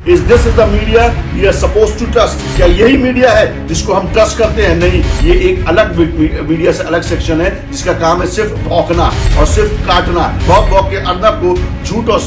Is this is the media we are supposed to trust? क्या यही media है जिसको हम ट्रस्ट करते हैं? नहीं, ये एक अलग मीडिया से अलग सेक्शन है जिसका काम है सिर्फ भौंकना और सिर्फ काटना। भौंक भौंक के अर्नब को झूठ और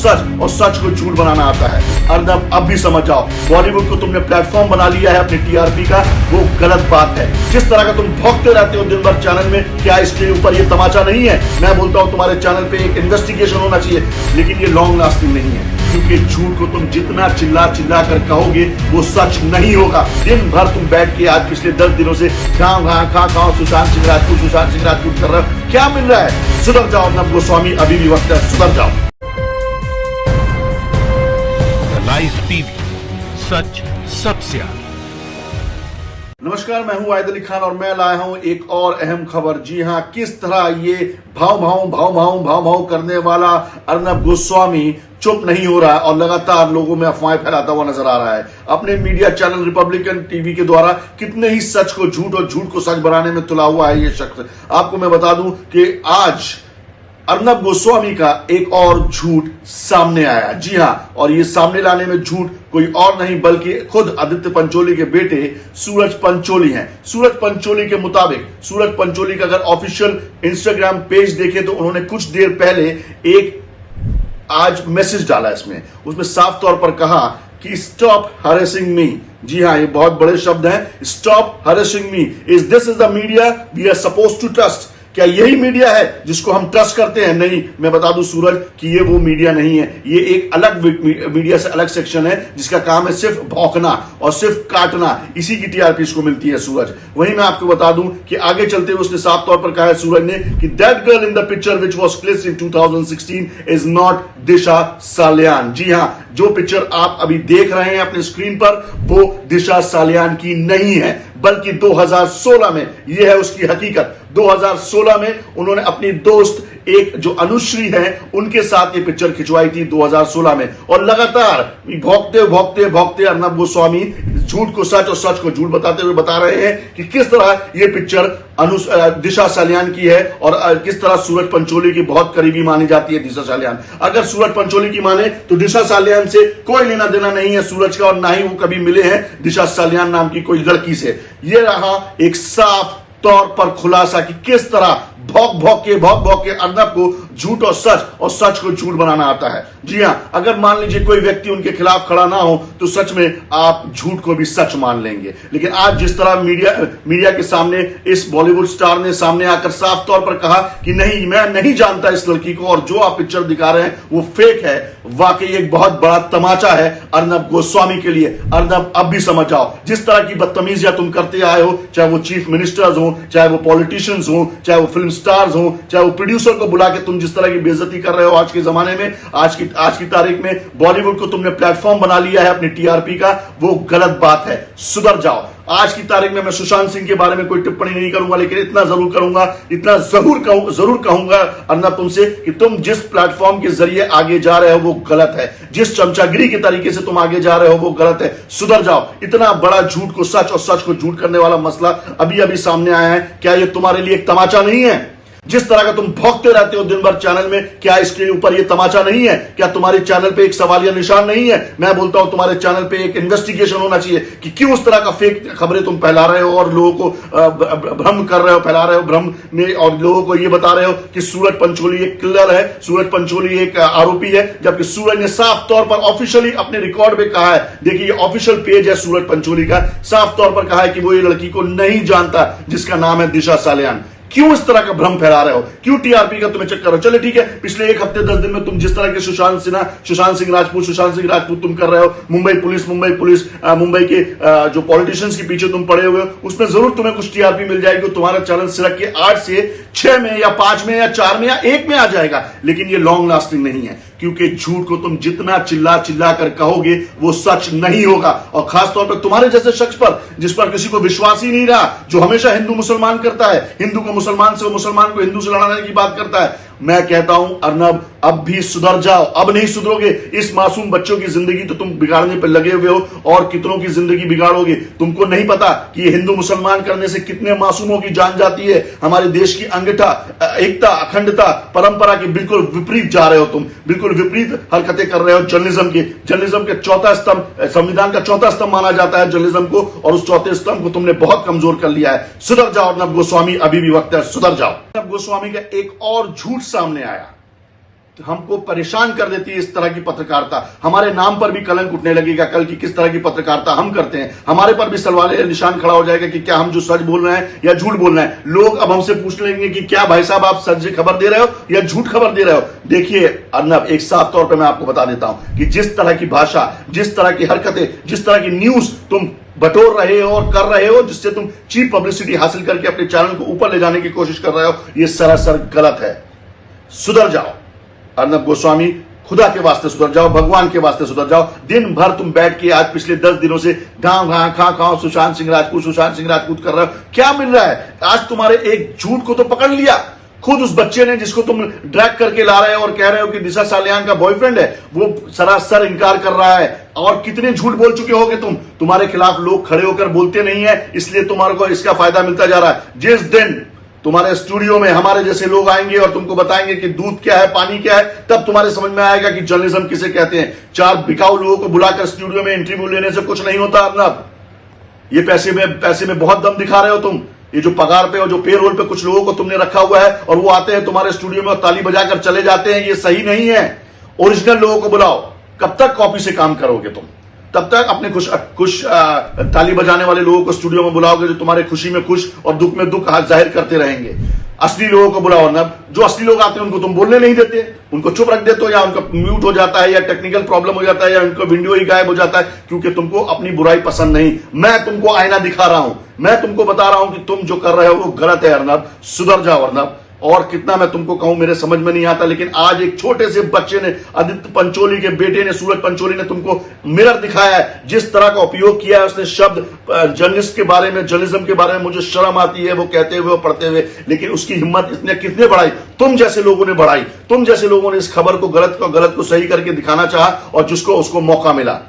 सच को झूठ बनाना आता है। अर्नब अब भी समझ जाओ, बॉलीवुड को तुमने प्लेटफॉर्म बना लिया है अपने टीआरपी का, वो गलत बात है। जिस तरह का तुम भौंकते रहते हो दिन भर चैनल में, क्या इसके ऊपर ये तमाचा नहीं है? मैं बोलता हूँ तुम्हारे चैनल पे एक इन्वेस्टिगेशन होना चाहिए, लेकिन ये लॉन्ग लास्टिंग नहीं है, क्योंकि झूठ को तुम जितना चिल्ला कर कहोगे वो सच नहीं होगा। दिन भर तुम बैठ के आज पिछले 10 दिनों से खाओ सुशांत सिंह राजपूत कर रहे हो, क्या मिल रहा है? सुधर जाओ अर्नब गोस्वामी, अभी भी वक्त है, सुधर जाओ। लाइव टीवी, सच सबसे आगे। नमस्कार, मैं हूं आयद अली खान और मैं लाया हूं एक और अहम खबर। जी हां, किस तरह ये भाव करने वाला अर्नब गोस्वामी चुप नहीं हो रहा है और लगातार लोगों में अफवाहें फैलाता हुआ नजर आ रहा है। अपने मीडिया चैनल रिपब्लिकन टीवी के द्वारा कितने ही सच को झूठ और झूठ को सच बनाने में तुला हुआ है ये शख्स। आपको मैं बता दूं कि आज अर्नब गोस्वामी का एक और झूठ सामने आया। जी हां, और ये सामने लाने में झूठ कोई और नहीं बल्कि खुद आदित्य पंचोली के बेटे सूरज पंचोली हैं। सूरज पंचोली के मुताबिक, सूरज पंचोली का अगर ऑफिशियल इंस्टाग्राम पेज देखें तो उन्होंने कुछ देर पहले एक आज मैसेज डाला उसमें साफ तौर पर कहा कि स्टॉप हरेसिंग मी। जी हां, ये बहुत बड़े शब्द हैं, stop harassing me. Is this is the media we are suppose to trust? क्या यही मीडिया है जिसको हम ट्रस्ट करते हैं? नहीं, मैं बता दूं सूरज कि ये वो मीडिया नहीं है, ये एक अलग मीडिया से अलग सेक्शन है जिसका काम है सिर्फ भौंकना और सिर्फ काटना। इसी की टीआरपी इसको मिलती है सूरज। वहीं मैं आपको बता दूं कि आगे चलते हुए उसने साफ तौर पर कहा है सूरज ने कि that girl in the picture which was clipped in 2016 is not Disha Salian. जी हां, जो पिक्चर आप अभी देख रहे हैं अपने स्क्रीन पर वो दिशा सालियान की नहीं है, बल्कि 2016 में यह है उसकी हकीकत। 2016 में उन्होंने अपनी दोस्त एक जो अनुश्री है उनके साथ ये पिक्चर खिंचवाई थी 2016 में। और लगातार भौंकते अर्नब गोस्वामी झूठ को सच और सच को झूठ बताते हुए बता रहे हैं कि किस तरह ये पिक्चर दिशा सालियान की है और किस तरह सूरज पंचोली की बहुत करीबी मानी जाती है दिशा सालियान। अगर सूरज पंचोली की माने तो दिशा सालियान से कोई लेना देना नहीं है सूरज का, और ना ही वो कभी मिले हैं दिशा सालियान नाम की कोई लड़की से। ये रहा एक साफ तौर पर खुलासा कि किस तरह भौंक के अर्नब को झूठ और सच को झूठ बनाना आता है। जी हां, अगर मान लीजिए कोई व्यक्ति उनके खिलाफ खड़ा ना हो तो सच में आप झूठ को भी सच मान लेंगे। लेकिन आज जिस तरह मीडिया के सामने इस बॉलीवुड स्टार ने सामने आकर साफ तौर पर कहा कि नहीं, मैं नहीं जानता इस लड़की को और जो आप पिक्चर दिखा रहे हैं वो फेक है, वाकई एक बहुत बड़ा तमाचा है अर्नब गोस्वामी के लिए। अर्नब अब भी समझ जाओ, जिस तरह की बदतमीजियां तुम करते आए हो, चाहे वो चीफ मिनिस्टर्स हो, चाहे वो पॉलिटिशियंस हो, चाहे वो फिल्म स्टार्स हो, चाहे वो प्रोड्यूसर को बुला के तुम जिस तरह की बेइज्जती कर रहे हो आज के जमाने में, आज की तारीख में बॉलीवुड को तुमने प्लेटफॉर्म बना लिया है अपनी टीआरपी का, वो गलत बात है। सुधर जाओ। आज की तारीख में मैं सुशांत सिंह के बारे में कोई टिप्पणी नहीं करूंगा, लेकिन इतना जरूर कहूंगा अर्नब तुमसे कि तुम जिस प्लेटफॉर्म के जरिए आगे जा रहे हो वो गलत है, जिस चमचागिरी के तरीके से तुम आगे जा रहे हो वो गलत है। सुधर जाओ। इतना बड़ा झूठ को सच और सच को झूठ करने वाला मसला अभी सामने आया है, क्या ये तुम्हारे लिए एक तमाचा नहीं है? जिस तरह का तुम भौंकते रहते हो दिन भर चैनल में, क्या इसके ऊपर ये तमाचा नहीं है? क्या तुम्हारे चैनल पे एक सवालिया निशान नहीं है? मैं बोलता हूं तुम्हारे चैनल पे एक इन्वेस्टिगेशन होना चाहिए कि क्यों उस तरह का फेक खबरें तुम फैला रहे हो और लोगों को भ्रम कर रहे हो, फैला रहे हो भ्रम में, और लोगों को ये बता रहे हो कि सूरज पंचोली एक किलर है, सूरज पंचोली एक आरोपी है, जबकि सूरज ने साफ तौर पर ऑफिशियली अपने रिकॉर्ड में कहा है। देखिए, ये ऑफिशियल पेज है सूरज पंचोली का, साफ तौर पर कहा है कि वो ये लड़की को नहीं जानता जिसका नाम है दिशा सालियान। क्यों इस तरह का भ्रम फैला रहे हो? क्यों टीआरपी का तुम्हें चक्कर हो? चले ठीक है, पिछले एक हफ्ते 10 दिन में तुम जिस तरह के सुशांत सिंह राजपूत तुम कर रहे हो, मुंबई पुलिस मुंबई के जो पॉलिटिशियंस के पीछे तुम पड़े हुए हो, उसमें जरूर तुम्हें कुछ टीआरपी मिल जाएगी, तुम्हारा चैनल सिरक के 8 से 6 में या 5 में या 4 में या 1 में आ जाएगा। लेकिन ये लॉन्ग लास्टिंग नहीं है, क्योंकि झूठ को तुम जितना चिल्ला कर कहोगे वो सच नहीं होगा। और खासतौर पर तुम्हारे जैसे शख्स पर, जिस पर किसी को विश्वास ही नहीं रहा, जो हमेशा हिंदू मुसलमान करता है, हिंदू को मुसलमान से, मुसलमान को हिंदू से लड़ाने की बात करता है, मैं कहता हूं अर्नब, अब भी सुधर जाओ। अब नहीं सुधरोगे, इस मासूम बच्चों की जिंदगी तो तुम बिगाड़ने पर लगे हुए हो और कितनों की जिंदगी बिगाड़ोगे। तुमको नहीं पता कि ये हिंदू मुसलमान करने से कितने मासूमों की जान जाती है। हमारे देश की अंगठा, एकता, अखंडता, परंपरा के बिल्कुल विपरीत जा रहे हो तुम, बिल्कुल विपरीत हरकतें कर रहे हो। जर्नलिज्म के चौथा स्तंभ, संविधान का चौथा स्तंभ माना जाता है जर्नलिज्म को, और उस चौथे स्तंभ को तुमने बहुत कमजोर कर लिया है। सुधर जाओ अर्नब गोस्वामी, अभी भी वक्त है, सुधर जाओ। अर्नब गोस्वामी का एक और झूठ सामने आया, तो हमको परेशान कर देती है इस तरह की पत्रकारिता। हमारे नाम पर भी कलंक उठने लगेगा कल की किस तरह की पत्रकारिता हम करते हैं। हमारे पर भी सवाल निशान खड़ा हो जाएगा कि क्या हम जो सच बोल रहे हैं या झूठ बोल रहे हैं। लोग अब हमसे पूछने लगेंगे कि क्या भाई साहब आप सच खबर दे रहे हो या झूठ खबर दे रहे हो। देखिए अर्नब, एक साफ तौर पर मैं आपको बता देता हूं कि जिस तरह की भाषा, जिस तरह की हरकतें, जिस तरह की न्यूज तुम बटोर रहे हो और कर रहे हो, जिससे तुम चीप पब्लिसिटी हासिल करके अपने चैनल को ऊपर ले जाने की कोशिश कर रहे हो, यह सरासर गलत है। सुधर जाओ अर्नब गोस्वामी, खुदा के वास्ते सुधर जाओ, भगवान के वास्ते सुधर जाओ। दिन भर तुम बैठ के आज पिछले 10 दिनों से गांव गांव खां सुशांत सिंह राजपूत कर रहे हो। क्या मिल रहा है? आज तुम्हारे एक झूठ को तो पकड़ लिया। खुद उस बच्चे ने जिसको तुम ड्रैग करके ला रहे हो और कह रहे हो कि दिशा सालियान का बॉयफ्रेंड है, वो सरासर इंकार कर रहा है। और कितने झूठ बोल चुके होगे तुम। तुम्हारे खिलाफ लोग खड़े होकर बोलते नहीं है, इसलिए तुम्हारे को इसका फायदा मिलता जा रहा है। जिस दिन तुम्हारे स्टूडियो में हमारे जैसे लोग आएंगे और तुमको बताएंगे कि दूध क्या है, पानी क्या है, तब तुम्हारे समझ में आएगा कि जर्नलिज्म किसे कहते हैं। 4 बिकाऊ लोगों को बुलाकर स्टूडियो में इंटरव्यू लेने से कुछ नहीं होता अर्नब। ये पैसे में बहुत दम दिखा रहे हो तुम। ये जो पगार पे और जो पे रोल पे कुछ लोगों को तुमने रखा हुआ है और वो आते हैं तुम्हारे स्टूडियो में और ताली बजाकर चले जाते हैं, ये सही नहीं है। ओरिजिनल लोगों को बुलाओ। कब तक कॉपी से काम करोगे तुम? तब तक अपने खुश ताली बजाने वाले लोगों को स्टूडियो में बुलाओगे जो तुम्हारे खुशी में खुश और दुख में दुख जाहिर करते रहेंगे। असली लोगों को बुलाओ ना। जो असली लोग आते हैं उनको तुम बोलने नहीं देते, उनको चुप रख देते हो, या उनका म्यूट हो जाता है, या टेक्निकल प्रॉब्लम हो जाता है, या उनका वीडियो ही गायब हो जाता है, क्योंकि तुमको अपनी बुराई पसंद नहीं। मैं तुमको आईना दिखा रहा हूं, मैं तुमको बता रहा हूं कि तुम जो कर रहे हो वो गलत है अर्नब। सुधर जाओ अर्नब। और कितना मैं तुमको कहूं मेरे समझ में नहीं आता, लेकिन आज एक छोटे से बच्चे ने, आदित्य पंचोली के बेटे ने, सूरज पंचोली ने तुमको मिरर दिखाया है। जिस तरह का उपयोग किया है उसने शब्द जर्नलिस्ट के बारे में, जर्नलिज्म के बारे में, मुझे शर्म आती है वो कहते हुए और पढ़ते हुए, लेकिन उसकी हिम्मत इसने कितने बढ़ाई? तुम जैसे लोगों ने बढ़ाई। तुम जैसे लोगों ने इस खबर को, गलत को सही करके दिखाना चाहा और जिसको उसको मौका मिला।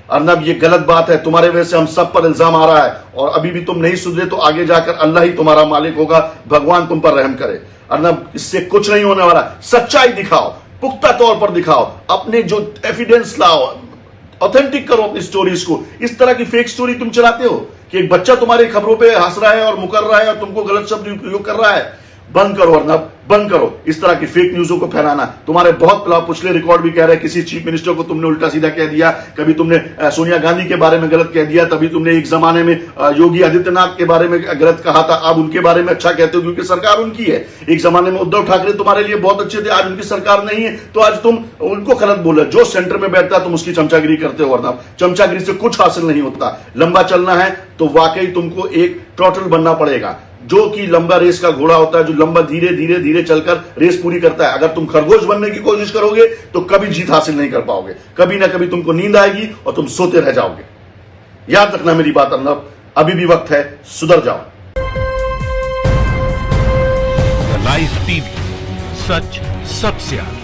अर्नब, ये गलत बात है। तुम्हारे वजह से हम सब पर इल्जाम आ रहा है और अभी भी तुम नहीं सुधरे तो आगे जाकर अल्लाह ही तुम्हारा मालिक होगा। भगवान तुम पर रहम करे। अर्नब, इससे कुछ नहीं होने वाला। सच्चाई दिखाओ, पुख्ता तौर पर दिखाओ, अपने जो एविडेंस लाओ, ऑथेंटिक करो अपनी स्टोरीज को। इस तरह की फेक स्टोरी तुम चलाते हो कि एक बच्चा तुम्हारी खबरों पे हंस रहा है और मुकर रहा है और तुमको गलत शब्द उपयोग कर रहा है। बंद करो अर्नब, बंद करो इस तरह की फेक न्यूज़ों को फैलाना। तुम्हारे बहुत पिछले रिकॉर्ड भी कह रहे हैं, किसी चीफ मिनिस्टर को तुमने उल्टा सीधा कह दिया, कभी तुमने सोनिया गांधी के बारे में गलत कह दिया, तभी तुमने एक जमाने में योगी आदित्यनाथ के बारे में गलत कहा था, अब उनके बारे में अच्छा कहते हो क्योंकि सरकार उनकी है। एक जमाने में उद्धव ठाकरे तुम्हारे लिए बहुत अच्छे थे, आज उनकी सरकार नहीं है तो आज तुम उनको गलत बोल रहे हो। जो सेंटर में बैठता तुम उसकी चमचागिरी करते हो अर्नब। चमचागिरी से कुछ हासिल नहीं होता। लंबा चलना है तो वाकई तुमको एक टोटल बनना पड़ेगा, जो कि लंबा रेस का घोड़ा होता है, जो लंबा धीरे धीरे धीरे चलकर रेस पूरी करता है। अगर तुम खरगोश बनने की कोशिश करोगे तो कभी जीत हासिल नहीं कर पाओगे। कभी ना कभी तुमको नींद आएगी और तुम सोते रह जाओगे। याद रखना मेरी बात अर्नब, अभी भी वक्त है, सुधर जाओ। लाइव टीवी, सच सबसे आगे।